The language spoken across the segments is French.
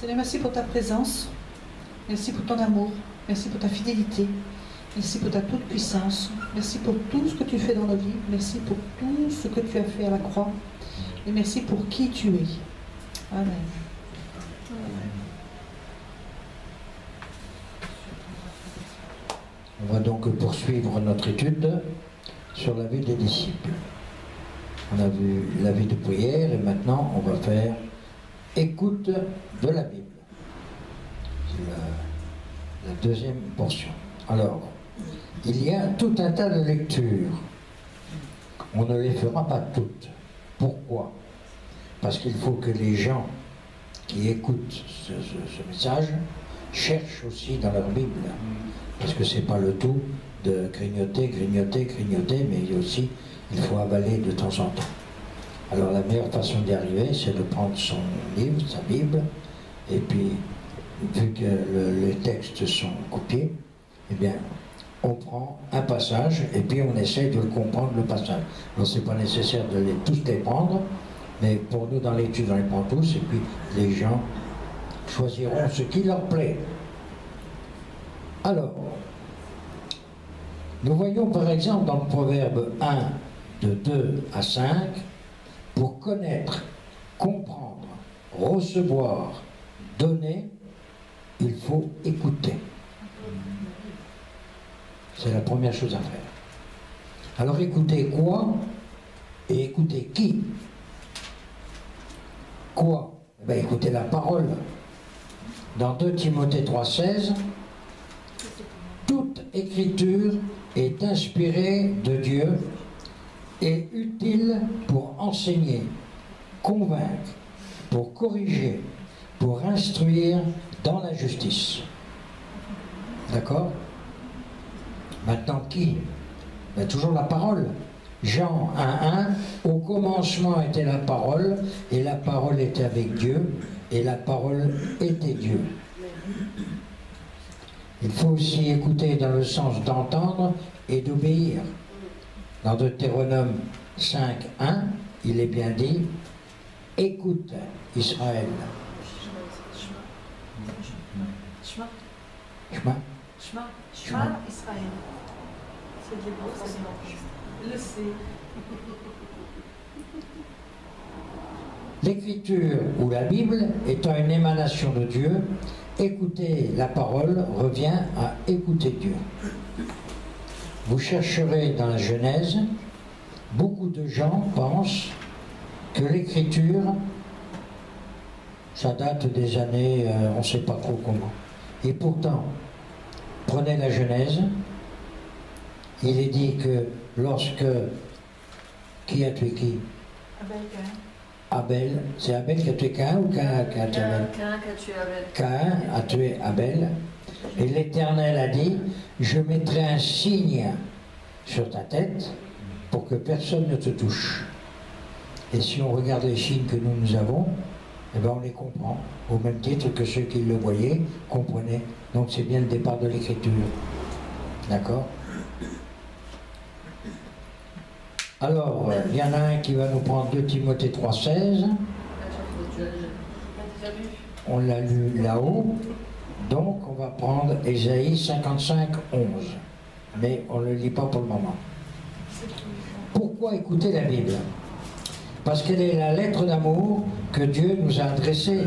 Seigneur, merci pour ta présence. Merci pour ton amour. Merci pour ta fidélité. Merci pour ta toute-puissance. Merci pour tout ce que tu fais dans nos vies. Merci pour tout ce que tu as fait à la croix. Et merci pour qui tu es. Amen. On va donc poursuivre notre étude sur la vie des disciples. On a vu la vie de prière et maintenant on va faire écoute de la Bible. C'est la deuxième portion. Alors, il y a tout un tas de lectures. On ne les fera pas toutes. Pourquoi? Parce qu'il faut que les gens qui écoutent ce message cherchent aussi dans leur Bible. Parce que c'est pas le tout de grignoter, grignoter, grignoter, mais il faut avaler de temps en temps. Alors la meilleure façon d'y arriver, c'est de prendre son livre, sa Bible, et puis, vu que les textes sont copiés, eh bien, on prend un passage, et puis on essaie de le comprendre, le passage. Alors c'est pas nécessaire de tous les prendre, mais pour nous, dans l'étude, on les prend tous, et puis les gens choisiront ce qui leur plaît. Alors, nous voyons par exemple dans le Proverbe 1, de 2 à 5, pour connaître, comprendre, recevoir, donner, il faut écouter. C'est la première chose à faire. Alors écoutez quoi et écoutez qui? Quoi? Eh bien, écoutez la parole. Dans 2 Timothée 3,16, toute écriture est inspirée de Dieu et utile pour enseigner, convaincre, pour corriger, pour instruire dans la justice. D'accord? Maintenant, qui? Ben, toujours la parole. Jean 1,1, au commencement était la parole, et la parole était avec Dieu, et la parole était Dieu. Il faut aussi écouter dans le sens d'entendre et d'obéir. Dans Deutéronome 5,1, il est bien dit, écoute Israël. Shema. Shema. Shema. Shema Israël. C'est du beau, c'est du le C. L'écriture ou la Bible étant une émanation de Dieu, écouter la parole revient à écouter Dieu. Vous chercherez dans la Genèse, beaucoup de gens pensent que l'écriture, ça date des années, on ne sait pas trop comment. Et pourtant, prenez la Genèse, il est dit que lorsque... Qui a tué qui? Abel, c'est Abel qui a tué Caïn ou Caïn qui a tué Abel? Caïn qui a tué Abel. Caïn a tué Abel. Et l'Éternel a dit, je mettrai un signe sur ta tête pour que personne ne te touche. Et si on regarde les signes que nous avons, eh ben on les comprend, au même titre que ceux qui le voyaient comprenaient. Donc c'est bien le départ de l'Écriture. D'accord? Alors, il y en a un qui va nous prendre 2 Timothée 3,16. On l'a lu là-haut. Donc, on va prendre Ésaïe 55,11. Mais on ne le lit pas pour le moment. Pourquoi écouter la Bible? Parce qu'elle est la lettre d'amour que Dieu nous a adressée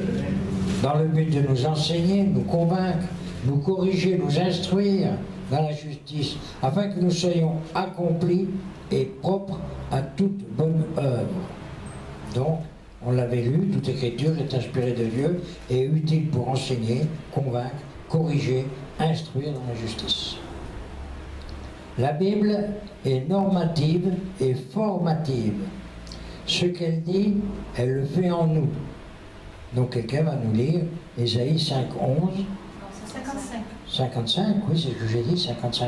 dans le but de nous enseigner, nous convaincre, nous corriger, nous instruire dans la justice, afin que nous soyons accomplis et propres à toute bonne œuvre. Donc, on l'avait lu, toute écriture est inspirée de Dieu et utile pour enseigner, convaincre, corriger, instruire dans la justice. La Bible est normative et formative. Ce qu'elle dit, elle le fait en nous. Donc quelqu'un va nous lire Ésaïe 5,11. 55. 55, oui, c'est ce que j'ai dit, 55,11.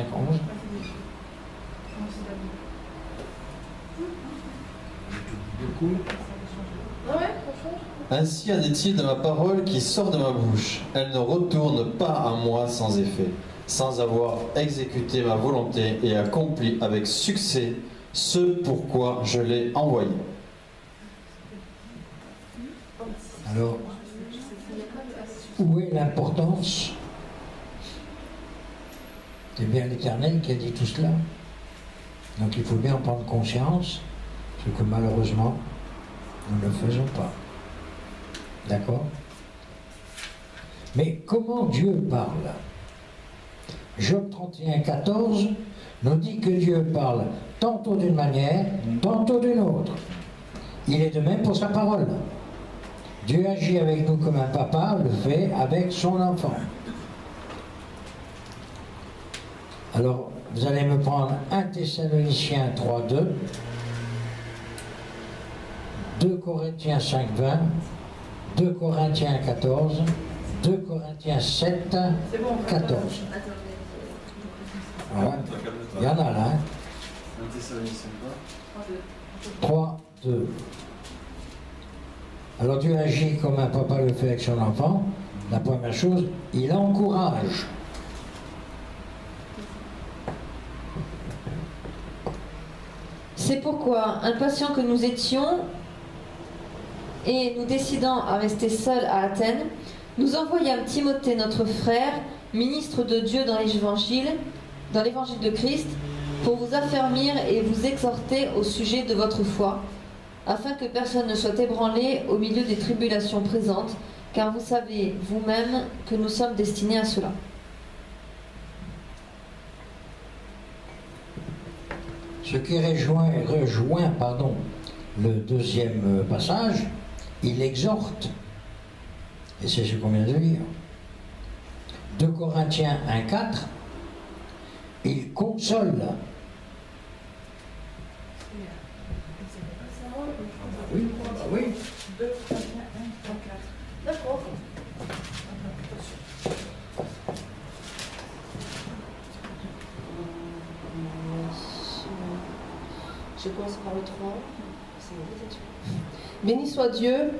Ainsi en est-il de ma parole qui sort de ma bouche. Elle ne retourne pas à moi sans effet, sans avoir exécuté ma volonté et accompli avec succès ce pourquoi je l'ai envoyé. Alors, d'importance. C'est bien l'Éternel qui a dit tout cela. Donc il faut bien en prendre conscience, ce que malheureusement, nous ne faisons pas. D'accord? Mais comment Dieu parle? Job 31, 14 nous dit que Dieu parle tantôt d'une manière, tantôt d'une autre. Il est de même pour sa parole. Dieu agit avec nous comme un papa le fait avec son enfant. Alors, vous allez me prendre 1 Thessaloniciens 3, 2, 2 Corinthiens 5, 20, 2 Corinthiens 14, 2 Corinthiens 7, 14. Voilà. Il y en a là. Hein. 3, 2. Alors Dieu agit comme un papa le fait avec son enfant. La première chose, il encourage. C'est pourquoi, impatients que nous étions, et nous décidant à rester seuls à Athènes, nous envoyâmes Timothée, notre frère, ministre de Dieu dans l'évangile de Christ, pour vous affermir et vous exhorter au sujet de votre foi, afin que personne ne soit ébranlé au milieu des tribulations présentes, car vous savez vous-même que nous sommes destinés à cela. Ce qui rejoint le deuxième passage, il exhorte, et c'est ce qu'on vient de lire. 2 Corinthiens 1, 4, il console. Oui, oui. D'accord. Je commence par le 3. Béni soit Dieu.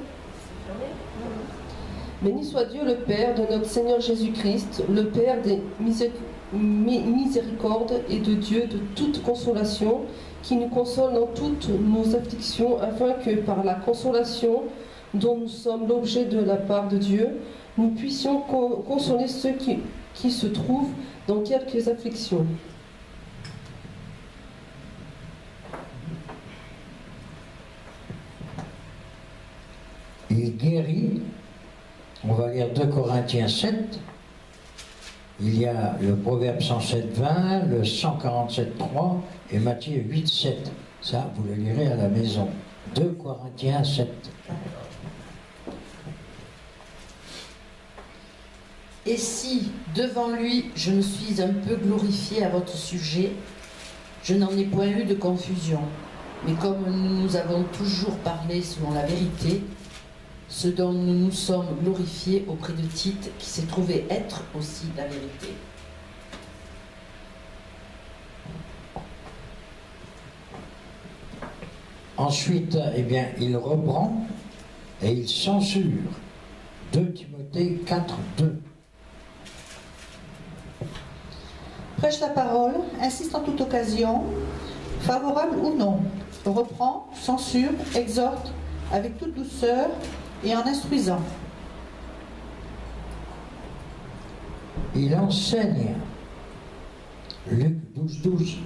Béni soit Dieu le Père de notre Seigneur Jésus-Christ, le Père des miséricordes et de Dieu de toute consolation, qui nous console dans toutes nos afflictions, afin que par la consolation dont nous sommes l'objet de la part de Dieu, nous puissions consoler ceux qui se trouvent dans quelques afflictions. Il guérit. On va lire 2 Corinthiens 7. Il y a le Proverbe 107, 20, le 147, 3 et Matthieu 8, 7. Ça, vous le lirez à la maison. 2 Corinthiens 7. Et si, devant lui, je me suis un peu glorifié à votre sujet, je n'en ai point eu de confusion. Mais comme nous avons toujours parlé selon la vérité, ce dont nous nous sommes glorifiés auprès de Tite, qui s'est trouvé être aussi la vérité. Ensuite, eh bien, il reprend et il censure. 2 Timothée 4, 2. Prêche la parole, insiste en toute occasion, favorable ou non. Reprend, censure, exhorte, avec toute douceur et en instruisant. Il enseigne. Luc 12, 12.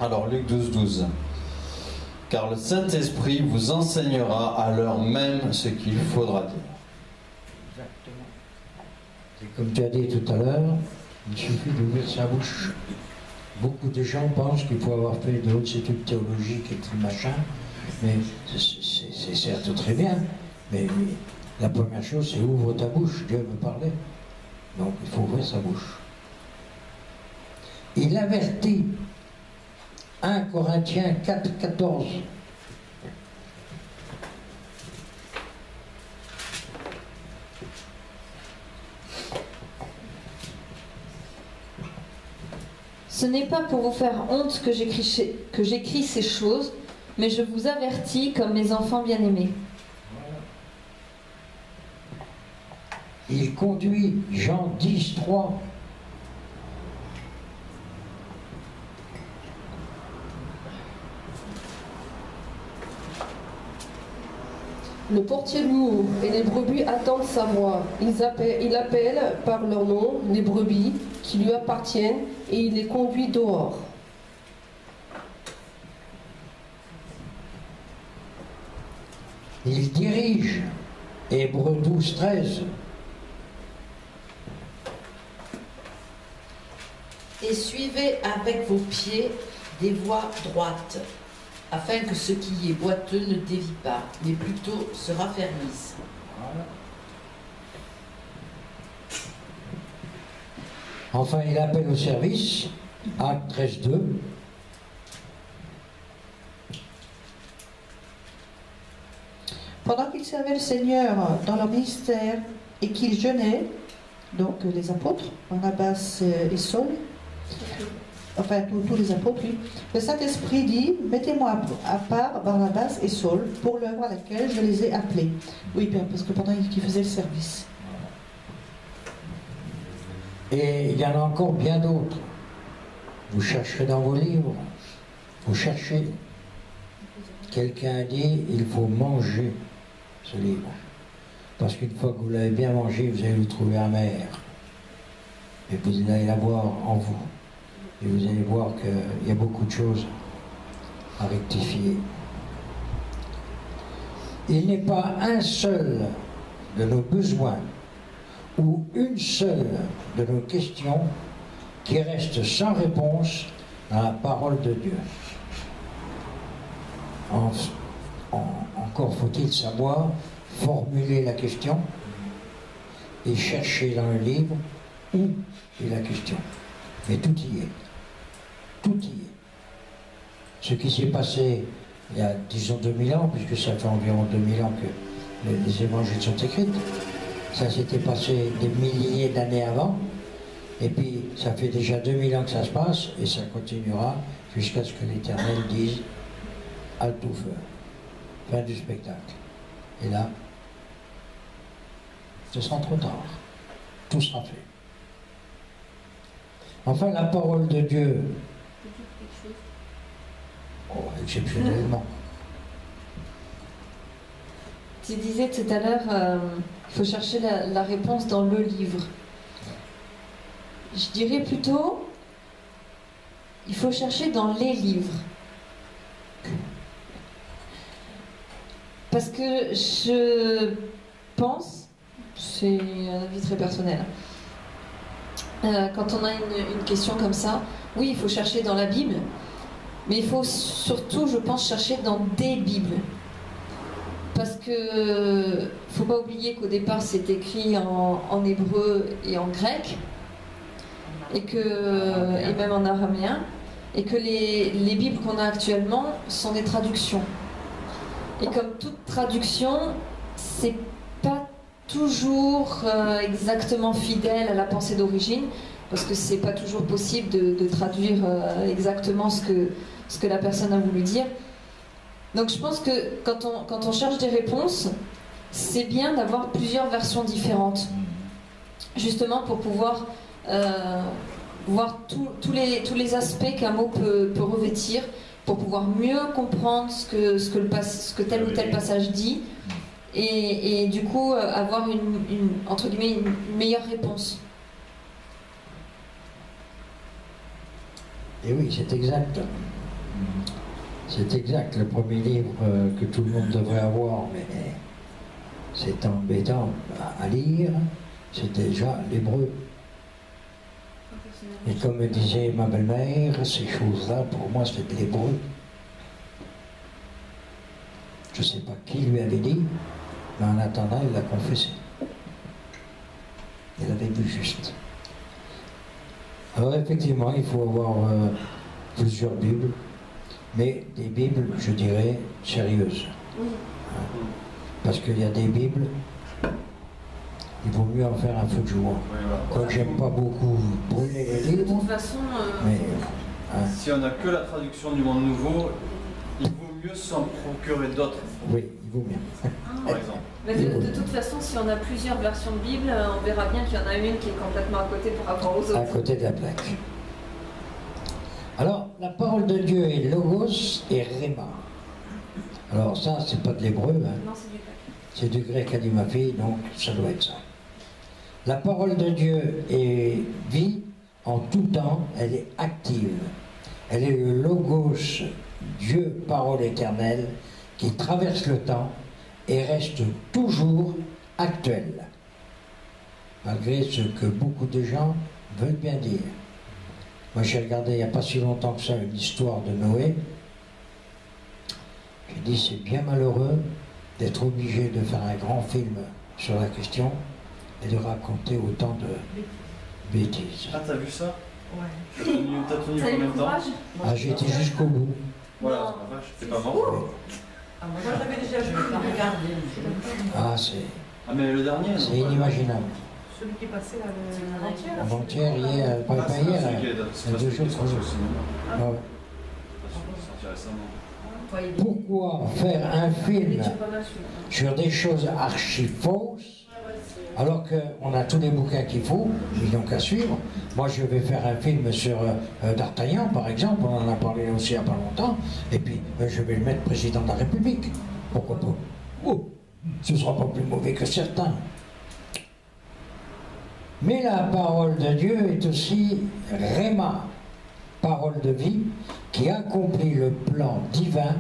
Alors, Luc 12, 12. Car le Saint-Esprit vous enseignera à l'heure même ce qu'il faudra dire. Exactement. Et comme tu as dit tout à l'heure, il suffit d'ouvrir sa bouche. Beaucoup de gens pensent qu'il faut avoir fait de hautes études théologiques et tout machin, mais c'est certes très bien, mais la première chose c'est ouvre ta bouche, Dieu veut parler. Donc il faut ouvrir sa bouche. Il avertit. 1 Corinthiens 4, 14. Ce n'est pas pour vous faire honte que j'écris ces choses, mais je vous avertis comme mes enfants bien-aimés. Il conduit Jean 10, 3. Le portier loue et les brebis attendent sa voix. Il appelle par leur nom les brebis qui lui appartiennent et il les conduit dehors. Il dirige, Hébreux 12, 13. Et suivez avec vos pieds des voies droites, afin que ce qui est boiteux ne dévie pas, mais plutôt se raffermisse. Voilà. Enfin, il appelle au service, Acte 13, 2. Pendant qu'ils servaient le Seigneur dans leur ministère et qu'ils jeûnaient, donc les apôtres, Barnabas et Saul, enfin tous les apôtres, oui, le Saint-Esprit dit, mettez-moi à part Barnabas et Saul pour l'œuvre à laquelle je les ai appelés. Oui, bien, parce que pendant qu'ils faisaient le service. Et il y en a encore bien d'autres. Vous chercherez dans vos livres, vous cherchez. Quelqu'un a dit, il faut manger ce livre. Parce qu'une fois que vous l'avez bien mangé, vous allez le trouver amer. Et vous allez l'avoir en vous. Et vous allez voir qu'il y a beaucoup de choses à rectifier. Il n'est pas un seul de nos besoins ou une seule de nos questions qui reste sans réponse dans la parole de Dieu. Encore faut-il savoir formuler la question et chercher dans le livre où est la question. Mais tout y est. Tout y est. Ce qui s'est passé il y a, disons, 2000 ans, puisque ça fait environ 2000 ans que les évangiles sont écrits, ça s'était passé des milliers d'années avant, et puis ça fait déjà 2000 ans que ça se passe, et ça continuera jusqu'à ce que l'Éternel dise « halte au feu ». Fin du spectacle. Et là, ce sera trop tard. Tout sera fait. Enfin, la parole de Dieu, exceptionnellement. Tu disais tout à l'heure, il faut chercher la réponse dans le livre. Je dirais plutôt, il faut chercher dans les livres. Parce que je pense, c'est un avis très personnel, quand on a une question comme ça, oui, il faut chercher dans la Bible, mais il faut surtout, je pense, chercher dans des Bibles. Parce que faut pas oublier qu'au départ c'est écrit en hébreu et en grec, et même en araméen, et que les Bibles qu'on a actuellement sont des traductions. Et comme toute traduction, c'est pas toujours exactement fidèle à la pensée d'origine, parce que c'est pas toujours possible de traduire exactement ce que la personne a voulu dire. Donc je pense que quand on cherche des réponses, c'est bien d'avoir plusieurs versions différentes, justement pour pouvoir voir tous les aspects qu'un mot peut revêtir, pour pouvoir mieux comprendre ce que tel ou tel passage dit, et du coup avoir entre guillemets une meilleure réponse. Et oui, c'est exact. C'est exact. Le premier livre que tout le monde devrait avoir, mais c'est embêtant à lire, c'est déjà l'hébreu. Et comme disait ma belle-mère, ces choses-là, pour moi, c'est de l'hébreu. Je ne sais pas qui lui avait dit, mais en attendant, il l'a confessé. Il avait vu juste. Alors effectivement, il faut avoir plusieurs Bibles, mais des Bibles, je dirais, sérieuses. Parce qu'il y a des Bibles, il vaut mieux en faire un feu de joie. Quoique j'aime pas beaucoup brûler les livres. De toute façon, mais, si on n'a que la traduction du Monde Nouveau, il vaut mieux s'en procurer d'autres. Oui, il vaut mieux. Par exemple. mais de toute façon, si on a plusieurs versions de Bible, on verra bien qu'il y en a une qui est complètement à côté par rapport aux autres. À côté de la plaque. Alors, la parole de Dieu est Logos et Réma. Alors ça, c'est pas de l'hébreu. Hein. Non, c'est du grec. C'est du grec qu'a dit ma fille, donc ça doit être ça. La parole de Dieu est vie en tout temps, elle est active. Elle est le logos, Dieu, parole éternelle, qui traverse le temps et reste toujours actuelle, malgré ce que beaucoup de gens veulent bien dire. Moi j'ai regardé il n'y a pas si longtemps que ça une histoire de Noé. J'ai dit c'est bien malheureux d'être obligé de faire un grand film sur la question et de raconter autant de bêtises. Ah, t'as vu ça? Ouais. T'as tenu T'as eu combien le de temps? courage? Ah, j'ai été jusqu'au bout. Voilà, la vache, c'est pas mort. Ah, moi j'avais déjà vu. Ah, c'est Ah, mais le dernier, non, pas- inimaginable. Celui qui est passé là, avant-hier. Avant-hier, hier, pas Ah, c'est hier, celui qui est- il y a c'est 2 celui qui jours. est sorti au cinéma. Ah ouais. C'est sorti récemment. Pourquoi faire un film sur des choses archi fausses alors qu'on a tous les bouquins qu'il faut, ils n'ont qu'à suivre. Moi je vais faire un film sur D'Artagnan par exemple, on en a parlé aussi il n'y a pas longtemps, et puis je vais le mettre président de la République. Pourquoi pas? Oh, ce ne sera pas plus mauvais que certains. Mais la parole de Dieu est aussi Réma, parole de vie, qui accomplit le plan divin,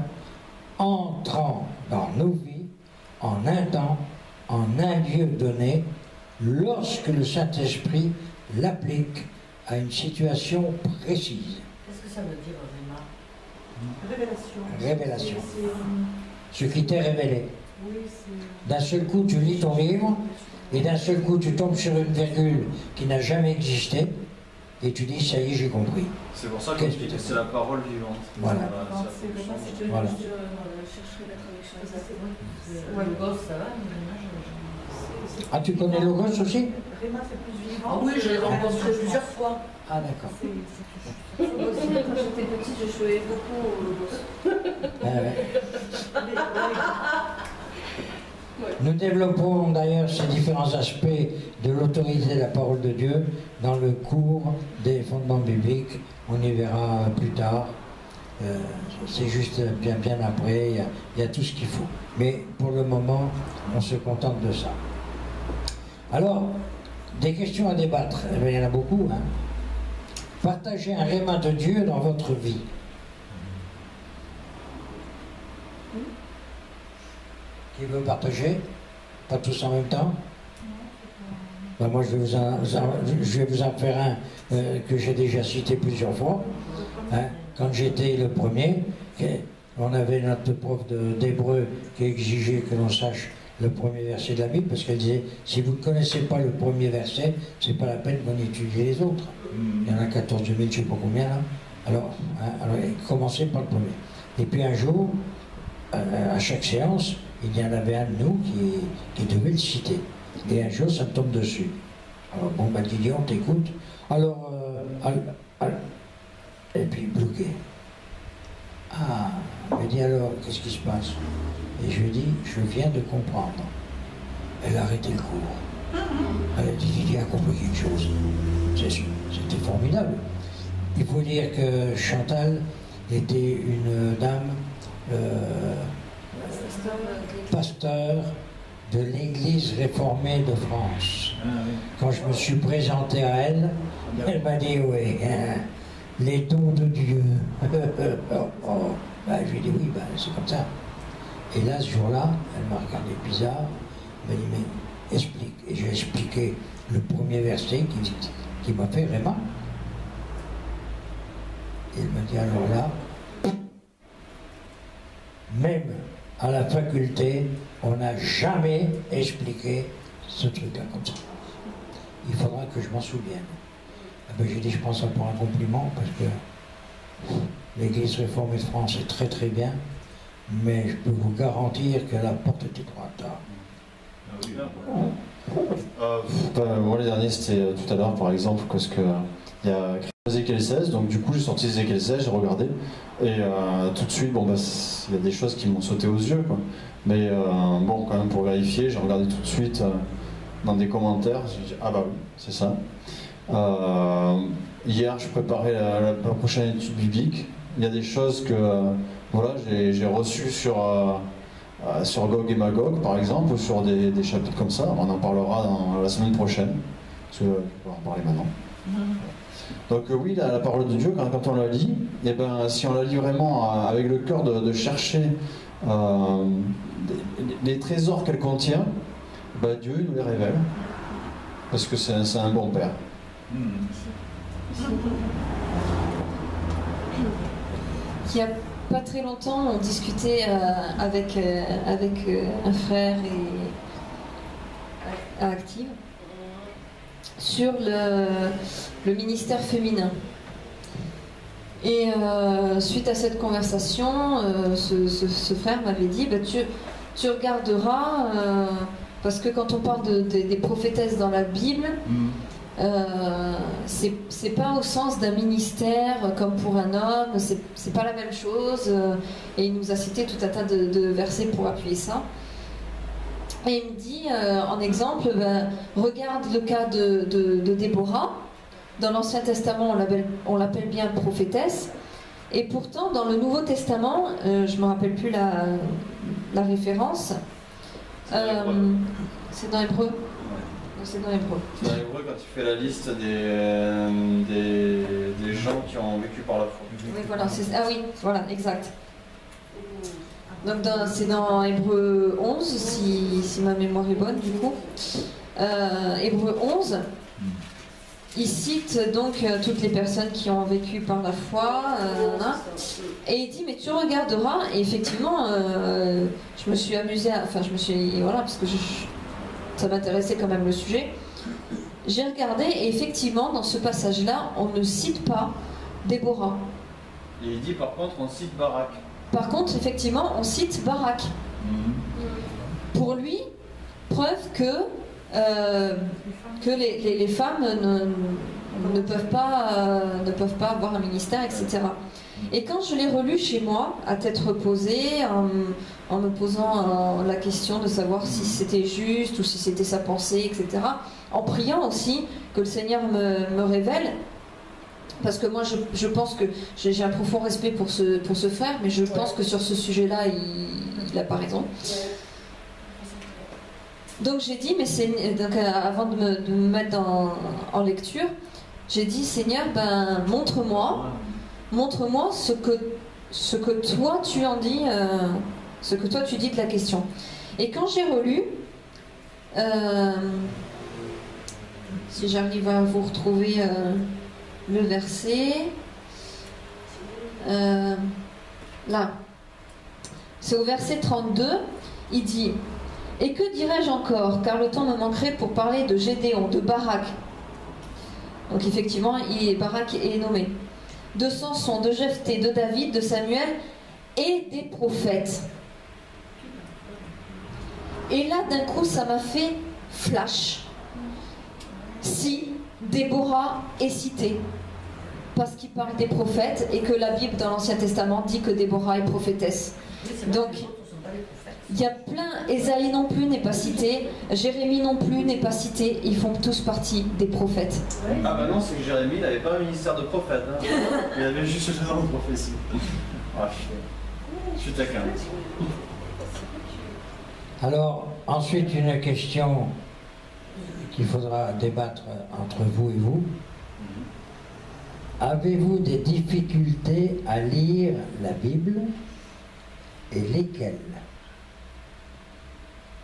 entrant dans nos vies en un temps, en un lieu donné, lorsque le Saint-Esprit l'applique à une situation précise. Qu'est-ce que ça veut dire, Réma? Révélation. Révélation. Ce qui t'est révélé. Oui, c'est. D'un seul coup, tu lis ton livre, et d'un seul coup, tu tombes sur une virgule qui n'a jamais existé, et tu dis, ça y est, j'ai compris. C'est pour ça que Qu'est-ce que c'est la parole vivante. Voilà. C'est la traduction. Voilà. Ouais, le gosse, ça va, mais moi, je- Ah, tu connais le Logos aussi? Réma, c'est plus vivant. Ah oui, je l'ai rencontré plusieurs fois. Ah, d'accord. C'est Moi aussi, quand j'étais petite, je jouais beaucoup au Logos. Ah, ouais. Nous développons d'ailleurs ces différents aspects de l'autorité de la parole de Dieu dans le cours des fondements bibliques. On y verra plus tard. C'est juste bien après, il y a tout ce qu'il faut. Mais pour le moment, on se contente de ça. Alors, des questions à débattre. Eh bien, il y en a beaucoup. Hein. Partagez un réma de Dieu dans votre vie. Qui veut partager? Pas tous en même temps? Ben moi, je vais vous en faire un que j'ai déjà cité plusieurs fois. Hein. Quand j'étais le premier, on avait notre prof d'hébreu qui exigeait que l'on sache le premier verset de la Bible, parce qu'elle disait, si vous ne connaissez pas le premier verset, c'est pas la peine qu'on étudie les autres. Il y en a 14 000, je ne sais pas combien là. Alors commencez par le premier. Et puis un jour, à chaque séance, il y en avait un de nous qui devait le citer. Et un jour, ça me tombe dessus. Alors, bon, ben, Didier, on t'écoute. Alors, et puis bloqué. Ah, il me dit alors, qu'est-ce qui se passe? Et je lui dis, je viens de comprendre. Elle a arrêté le cours. Elle a dit, Didier a compris quelque chose. C'était formidable. Il faut dire que Chantal était une dame pasteur de l'Église réformée de France. Quand je me suis présenté à elle, elle m'a dit, oui, hein, les dons de Dieu. Ben, je lui ai dit, oui, ben, c'est comme ça. Et là, ce jour-là, elle m'a regardé bizarre, elle m'a dit, mais explique. Et j'ai expliqué le premier verset qui m'a fait Réma. Et elle m'a dit, alors là, même à la faculté, on n'a jamais expliqué ce truc-là comme ça. Il faudra que je m'en souvienne. Eh ben, j'ai dit, je pense ça pour un compliment, parce que l'Église réformée de France est très très bien, mais je peux vous garantir que la porte était droite. Moi, le dernier, c'était tout à l'heure, par exemple, parce que il y a Ézéchiel 16, donc du coup, j'ai sorti Ézéchiel 16, j'ai regardé, et tout de suite, bon, bah, il y a des choses qui m'ont sauté aux yeux, quoi. Mais bon, quand même, pour vérifier, j'ai regardé tout de suite dans des commentaires, j'ai dit, ah bah oui, c'est ça. Hier, je préparais la prochaine étude biblique. Il y a des choses que voilà, j'ai reçues sur sur Gog et Magog, par exemple, ou sur des chapitres comme ça. On en parlera dans la semaine prochaine, parce que je peux en parler maintenant. Donc oui, la parole de Dieu, quand on la lit, eh ben, si on la lit vraiment avec le cœur de chercher les trésors qu'elle contient, ben, Dieu nous les révèle, parce que c'est un bon Père. Il n'y a pas très longtemps, on discutait avec un frère à Active sur le ministère féminin. Et suite à cette conversation, ce frère m'avait dit bah, tu regarderas, parce que quand on parle des prophétesses dans la Bible, c'est pas au sens d'un ministère comme pour un homme, c'est pas la même chose. Et il nous a cité tout un tas de versets pour appuyer ça. Et il me dit, en exemple, ben, regarde le cas de Déborah. Dans l'Ancien Testament, on l'appelle bien prophétesse. Et pourtant, dans le Nouveau Testament, je ne me rappelle plus la référence, c'est dans Hébreu. C'est dans Hébreu. C'est dans Hébreu quand tu fais la liste des gens qui ont vécu par la foi. Oui, voilà, ah oui, voilà, exact. Donc c'est dans Hébreu 11, si ma mémoire est bonne du coup. Hébreu 11, il cite donc toutes les personnes qui ont vécu par la foi, et il dit mais tu regarderas, et effectivement je me suis amusée, voilà, parce que ça m'intéressait quand même le sujet. J'ai regardé et effectivement dans ce passage-là, on ne cite pas Déborah. Et il dit par contre on cite Barak. Par contre, effectivement, on cite Barak. Pour lui, preuve que les femmes ne peuvent pas avoir un ministère, etc. Et quand je l'ai relu chez moi, à tête reposée, en me posant la question de savoir si c'était juste ou si c'était sa pensée, etc., en priant aussi que le Seigneur me révèle, parce que moi je pense que j'ai un profond respect pour ce frère, mais je pense que sur ce sujet-là, il n'a pas raison. Donc j'ai dit, avant de me mettre en lecture, j'ai dit, Seigneur, ben, montre-moi ce que toi tu en dis, ce que toi tu dis de la question. Et quand j'ai relu, si j'arrive à vous retrouver le verset, là, c'est au verset 32, il dit: et que dirais-je encore, car le temps me manquerait pour parler de Gédéon, de Barak. Donc effectivement, Barak est nommé. De Samson, de Jephthé, de David, de Samuel et des prophètes. Et là, d'un coup, ça m'a fait flash. Si Déborah est citée, parce qu'il parle des prophètes et que la Bible dans l'Ancien Testament dit que Déborah est prophétesse. Donc, il y a plein, Ésaïe non plus n'est pas cité, Jérémie non plus n'est pas cité, ils font tous partie des prophètes. Ah bah non, c'est que Jérémie n'avait pas un ministère de prophète, hein. Il avait juste le nom de prophétie. Ah, je suis taquin. Alors, ensuite, une question qu'il faudra débattre entre vous et vous. Avez-vous des difficultés à lire la Bible et lesquelles?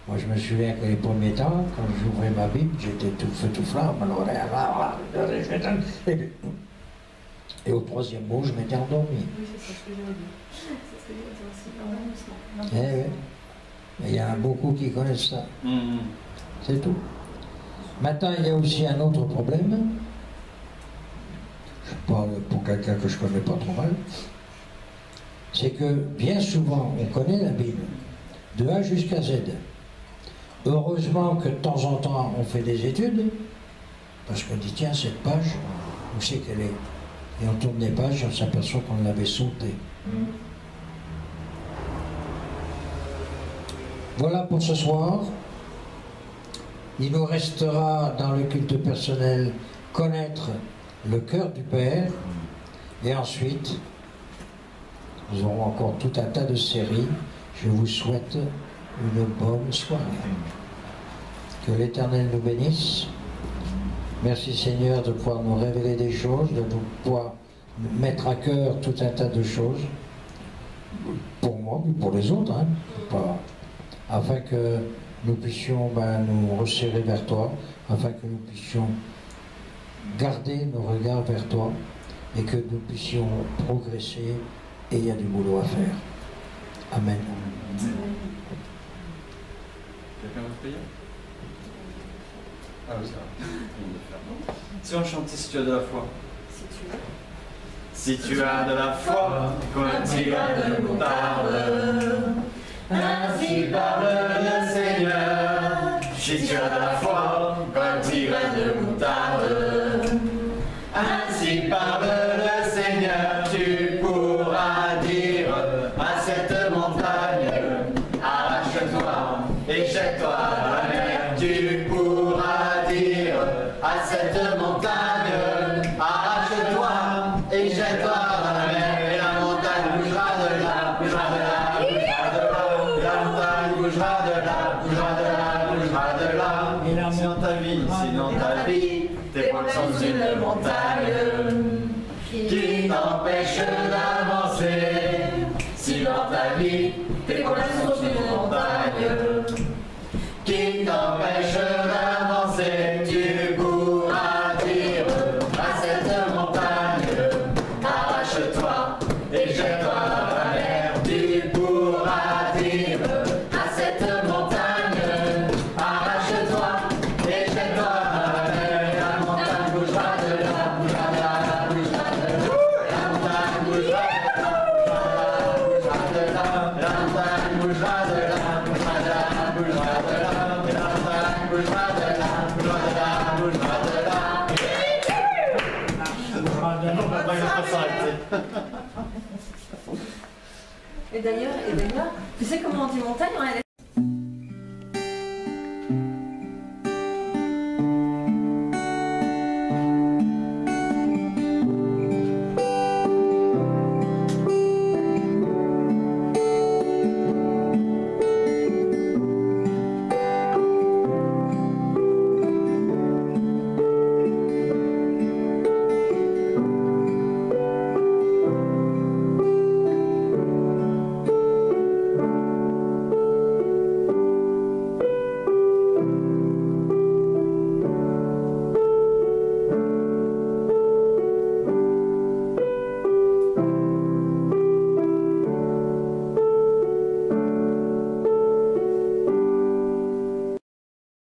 Moi, je me souviens que les premiers temps, quand j'ouvrais ma Bible, j'étais tout feu, tout flamme. Et au troisième mot, je m'étais endormi. Oui, c'est ce que j'avais dit. C'est ce que j'avais dit aussi. Eh oui. Il y en a beaucoup qui connaissent ça. C'est tout. Maintenant, il y a aussi un autre problème. Je parle pour quelqu'un que je ne connais pas trop mal. C'est que bien souvent, on connaît la Bible, de A jusqu'à Z. Heureusement que de temps en temps, on fait des études, parce qu'on dit, tiens, cette page, où c'est qu'elle est? Et on tourne les pages et on s'aperçoit qu'on l'avait sautée. Voilà pour ce soir. Il nous restera dans le culte personnel connaître le cœur du Père, et ensuite nous aurons encore tout un tas de séries. Je vous souhaite une bonne soirée. Que l'Éternel nous bénisse. Merci Seigneur de pouvoir nous révéler des choses, de nous pouvoir mettre à cœur tout un tas de choses, pour moi, mais pour les autres, hein, afin que nous puissions nous resserrer vers toi, afin que nous puissions garder nos regards vers toi et que nous puissions progresser, et il y a du boulot à faire. Amen. Quelqu'un veut prier? Ah oui, ça va. Si on chantait Si tu as de la foi. Si tu as de la foi, comme un petit grain de moutarde, ainsi parle le Seigneur. Si tu as de la foi, comme un petit grain de moutarde, ainsi parle le Seigneur. Tu pourras dire à cette montagne, arrache-toi et jette-toi dans la mer. Tu pourras dire à cette montagne, arrache-toi et jette-toi dans la mer. Et la montagne bougera de là, bougera de là, bougera de là. Et la montagne bougera de là, bougera de là, bougera de là. Si dans ta vie, si dans ta vie, tes points sont une montagne qui t'empêche d'avancer. Si dans ta vie, tes points sont une montagne qui t'empêche d'avancer, tu pourras dire à cette montagne, arrache-toi et jette-toi dans la mer. Tu pourras dire à cette montagne, arrache-toi et jette-toi dans la mer. La montagne bougera de là, bougera de là, bougera de là. La montagne bougera de là, bougera de là. La montagne bougera de là, bougera de là, bougera de là. Et d'ailleurs, tu sais comment on dit montagne?